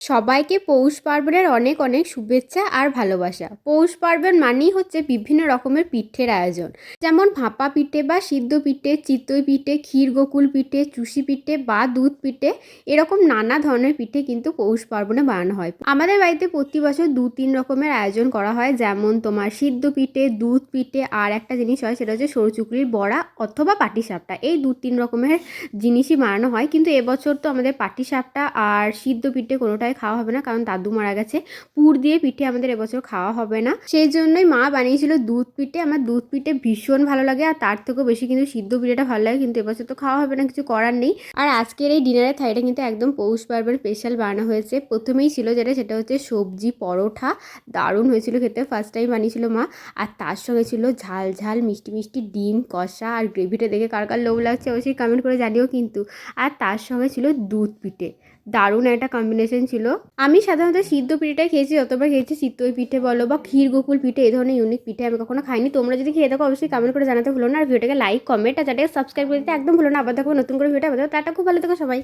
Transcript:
সবাইকে পৌষ পার্বণের অনেক অনেক শুভেচ্ছা আর ভালোবাসা। পৌষ পার্বণ মানেই হচ্ছে বিভিন্ন রকমের পিঠের আয়োজন, যেমন ভাপা পিঠে বা সিদ্ধ পিঠে, চিতই পিঠে, ক্ষীর গোকুল পিঠে, চুষি পিঠে বা দুধ পিঠে, এরকম নানা ধরনের পিঠে কিন্তু পৌষ পার্বণে বানানো হয়। আমাদের বাড়িতে প্রতি বছর 2-3 রকমের আয়োজন করা হয়, যেমন তোমার সিদ্ধ পিঠে, দুধ পিঠে, আর একটা জিনিস হয় সেটা হচ্ছে সরু চুকরির বড়া অথবা পাটিসাপটা। এই 2-3 রকমের জিনিসই বানানো হয়, কিন্তু এবছর তো আমাদের পাটিসাপটা আর সিদ্ধ পিঠে কোনোটাই খাওয়া হবে না, কারণ দাদু মারা গেছে। পুর দিয়ে পিঠে আমাদের এবছর খাওয়া হবে না, সেই জন্যই মা বানিয়েছিল দুধ পিঠে। আমার দুধ পিঠে ভীষণ ভালো লাগে, আর তার থেকেও বেশি কিন্তু সিদ্ধ পিঠেটা ভালো লাগে, কিন্তু এবছর তো খাওয়া হবে না, কিছু করার নেই। আর আজকের এই ডিনারের থালিটা কিন্তু একদম পৌষ পার্বণ স্পেশাল বানানো হয়েছে। প্রথমেই ছিল সেটা হচ্ছে সবজি পরোটা, দারুণ হয়েছিল খেতে, ফার্স্ট টাইম বানিয়েছিল মা। আর তার সঙ্গে ছিল ঝাল ঝাল মিষ্টি মিষ্টি ডিম কষা, আর গ্রেভিটা দেখে কার কার লোভ লাগছে অবশ্যই কমেন্ট করে জানিও কিন্তু। আর তার সঙ্গে ছিল দুধ পিঠে, দারুণ একটা কম্বিনেশন ছিল। আমি সাধারণত সিদ্ধ পিঠেটাই খেয়েছি, যতবার খেয়েছি চিতই পিঠে বলো বা ক্ষীর গোকুল পিঠে, এই ধরনের ইউনিক পিঠে আমি কখনো খাইনি। তোমরা যদি খেয়ে থাকো অবশ্যই কমেন্ট করে জানাতে ভুলো না, আর ভিডিওটাকে লাইক কমেন্ট আর চ্যানেলটাকে সাবস্ক্রাইব করে দিতে একদম ভুলো না। আবার দেখো নতুন করে ভিডিও, টাটা, খুব ভালো থেকো সবাই।